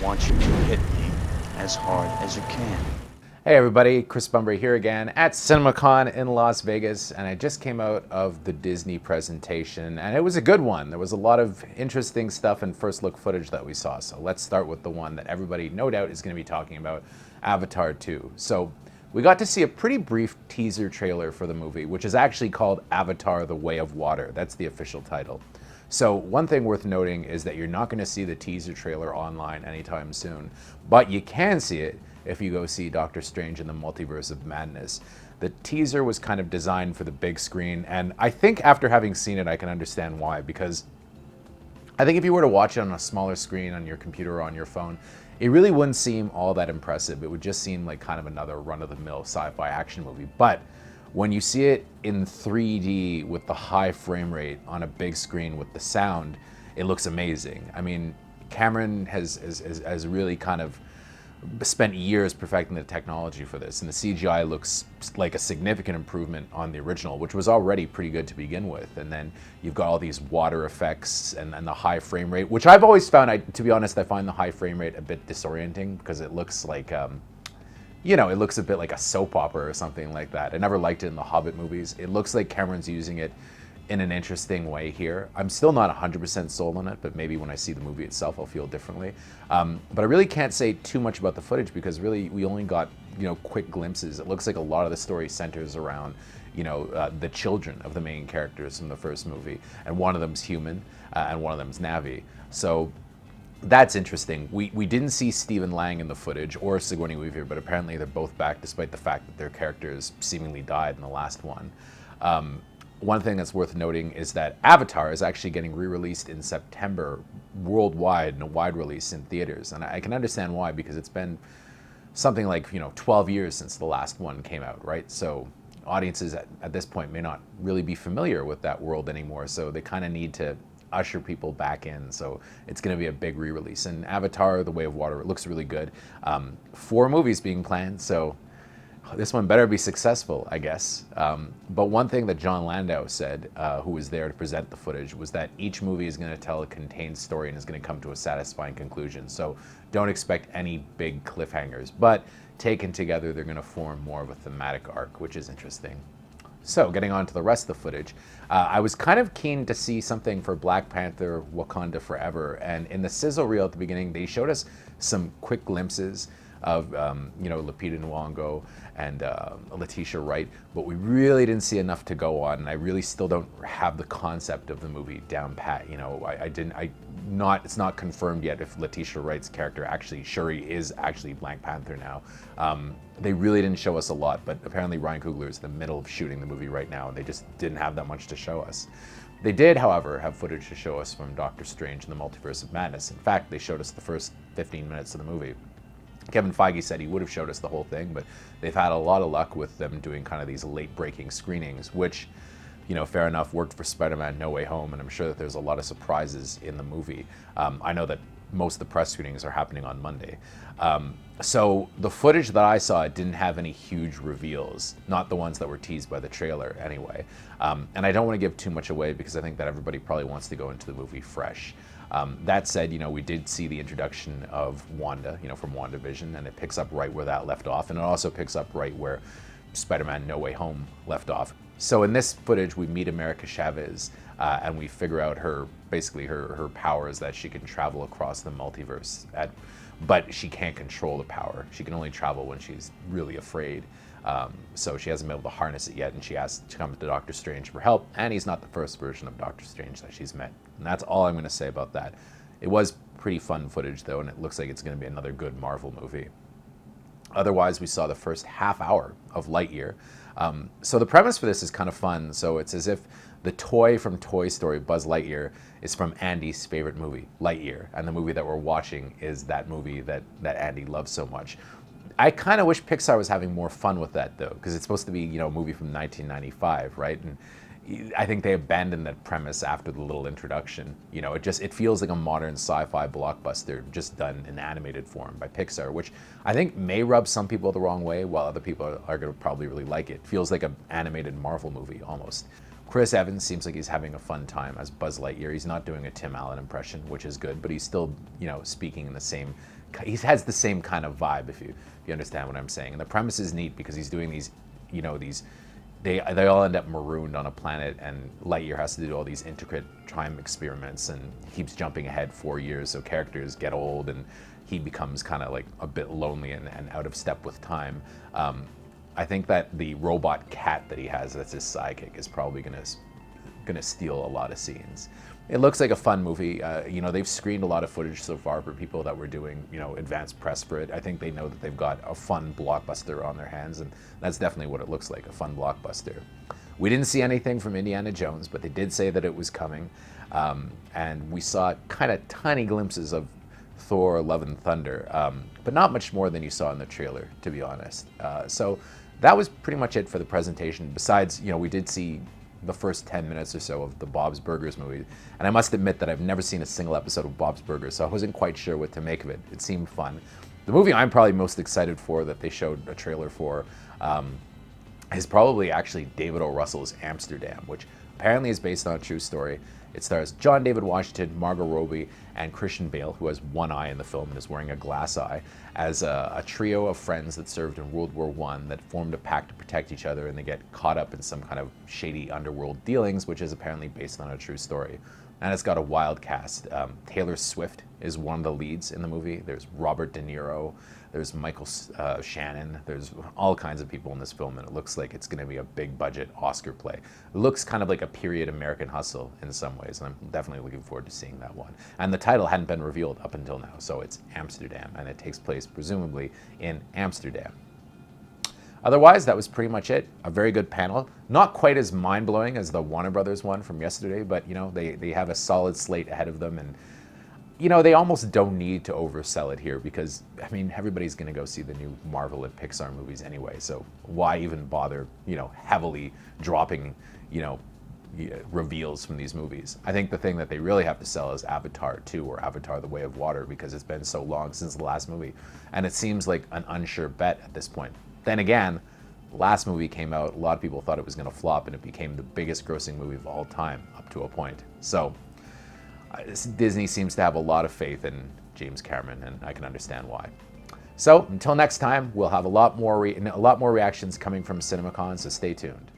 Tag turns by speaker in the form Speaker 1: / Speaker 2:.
Speaker 1: want you to hit me as hard as you can.
Speaker 2: Hey everybody, Chris Bumbury here again at CinemaCon in Las Vegas, and I just came out of the Disney presentation, and it was a good one. There was a lot of interesting stuff and first look footage that we saw, so let's start with the one that everybody no doubt is going to be talking about, Avatar 2. So we got to see a pretty brief teaser trailer for the movie, which is actually called Avatar: The Way of Water. That's the official title. So one thing worth noting is that you're not going to see the teaser trailer online anytime soon, but you can see it if you go see Doctor Strange in the Multiverse of Madness. The teaser was kind of designed for the big screen, and I think after having seen it, I can understand why, because I think if you were to watch it on a smaller screen on your computer or on your phone, it really wouldn't seem all that impressive. It would just seem like kind of another run-of-the-mill sci-fi action movie. But when you see it in 3D with the high frame rate on a big screen with the sound, it looks amazing. I mean, Cameron has really kind of spent years perfecting the technology for this, and the CGI looks like a significant improvement on the original, which was already pretty good to begin with. And then you've got all these water effects and the high frame rate, which I've always found, to be honest, I find the high frame rate a bit disorienting because it looks like, it looks a bit like a soap opera or something like that. I never liked it in the Hobbit movies. It looks like Cameron's using it in an interesting way here. I'm still not 100% sold on it, but maybe when I see the movie itself, I'll feel differently. But I really can't say too much about the footage because really we only got, quick glimpses. It looks like a lot of the story centers around, the children of the main characters from the first movie. And one of them's human and one of them's Na'vi. So that's interesting. We didn't see Stephen Lang in the footage or Sigourney Weaver, but apparently they're both back despite the fact that their characters seemingly died in the last one. One thing that's worth noting is that Avatar is actually getting re-released in September worldwide in a wide release in theaters. And I can understand why, because it's been something like, 12 years since the last one came out, right? So audiences at this point may not really be familiar with that world anymore. So they kind of need to usher people back in. So it's going to be a big re-release. And Avatar: The Way of Water, it looks really good. 4 movies being planned, so this one better be successful, I guess. But one thing that John Landau said, who was there to present the footage, was that each movie is going to tell a contained story and is going to come to a satisfying conclusion. So don't expect any big cliffhangers. But taken together, they're going to form more of a thematic arc, which is interesting. So getting on to the rest of the footage, I was kind of keen to see something for Black Panther: Wakanda Forever. And in the sizzle reel at the beginning, they showed us some quick glimpses of Lupita Nyong'o and Letitia Wright, but we really didn't see enough to go on, and I really still don't have the concept of the movie down pat. It's not confirmed yet if Letitia Wright's character Shuri is actually Black Panther now. They really didn't show us a lot, but apparently Ryan Coogler is in the middle of shooting the movie right now, and they just didn't have that much to show us. They did, however, have footage to show us from Doctor Strange in the Multiverse of Madness. In fact, they showed us the first 15 minutes of the movie. Kevin Feige said he would have showed us the whole thing, but they've had a lot of luck with them doing kind of these late-breaking screenings, which, fair enough, worked for Spider-Man: No Way Home, and I'm sure that there's a lot of surprises in the movie. I know that most of the press screenings are happening on Monday. So the footage that I saw didn't have any huge reveals, not the ones that were teased by the trailer anyway. And I don't want to give too much away because I think that everybody probably wants to go into the movie fresh. That said, we did see the introduction of Wanda, from WandaVision, and it picks up right where that left off, and it also picks up right where Spider-Man: No Way Home left off. So in this footage, we meet America Chavez, and we figure out her powers, that she can travel across the multiverse, but she can't control the power. She can only travel when she's really afraid. So she hasn't been able to harness it yet, and she asks to come to Doctor Strange for help, and he's not the first version of Doctor Strange that she's met. And that's all I'm going to say about that. It was pretty fun footage, though, and it looks like it's going to be another good Marvel movie. Otherwise, we saw the first half hour of Lightyear. So the premise for this is kind of fun. So it's as if the toy from Toy Story, Buzz Lightyear, is from Andy's favorite movie, Lightyear, and the movie that we're watching is that movie that Andy loves so much. I kind of wish Pixar was having more fun with that, though, because it's supposed to be, a movie from 1995, right? And I think they abandoned that premise after the little introduction. It feels like a modern sci-fi blockbuster just done in animated form by Pixar, which I think may rub some people the wrong way, while other people are going to probably really like it. It feels like an animated Marvel movie almost. Chris Evans seems like he's having a fun time as Buzz Lightyear. He's not doing a Tim Allen impression, which is good, but he's still, speaking in the same he has the same kind of vibe, if you understand what I'm saying. And the premise is neat because he's doing these, they all end up marooned on a planet, and Lightyear has to do all these intricate time experiments, and keeps jumping ahead 4 years, so characters get old, and he becomes kind of like a bit lonely and out of step with time. I think that the robot cat that he has, that's his sidekick, is probably gonna steal a lot of scenes. It looks like a fun movie. They've screened a lot of footage so far for people that were doing, advanced press for it. I think they know that they've got a fun blockbuster on their hands, and that's definitely what it looks like, a fun blockbuster. We didn't see anything from Indiana Jones, but they did say that it was coming. And we saw kind of tiny glimpses of Thor: Love and Thunder, but not much more than you saw in the trailer, to be honest. So that was pretty much it for the presentation. Besides, we did see the first 10 minutes or so of the Bob's Burgers movie. And I must admit that I've never seen a single episode of Bob's Burgers, so I wasn't quite sure what to make of it. It seemed fun. The movie I'm probably most excited for that they showed a trailer for is probably actually David O. Russell's Amsterdam, which apparently is based on a true story. It stars John David Washington, Margot Robbie, and Christian Bale, who has one eye in the film and is wearing a glass eye, as a trio of friends that served in World War I that formed a pact to protect each other, and they get caught up in some kind of shady underworld dealings, which is apparently based on a true story. And it's got a wild cast. Taylor Swift is one of the leads in the movie. There's Robert De Niro. There's Michael Shannon. There's all kinds of people in this film, and it looks like it's going to be a big budget Oscar play. It looks kind of like a period American Hustle in some ways, and I'm definitely looking forward to seeing that one. And the title hadn't been revealed up until now, so it's Amsterdam, and it takes place presumably in Amsterdam. Otherwise, that was pretty much it. A very good panel. Not quite as mind-blowing as the Warner Brothers one from yesterday, but they have a solid slate ahead of them, and they almost don't need to oversell it here because, everybody's going to go see the new Marvel and Pixar movies anyway, so why even bother, heavily dropping, reveals from these movies. I think the thing that they really have to sell is Avatar 2 or Avatar: The Way of Water, because it's been so long since the last movie, and it seems like an unsure bet at this point. Then again, last movie came out, a lot of people thought it was going to flop, and it became the biggest grossing movie of all time up to a point. So Disney seems to have a lot of faith in James Cameron, and I can understand why. So until next time, we'll have a lot more reactions coming from CinemaCon, so stay tuned.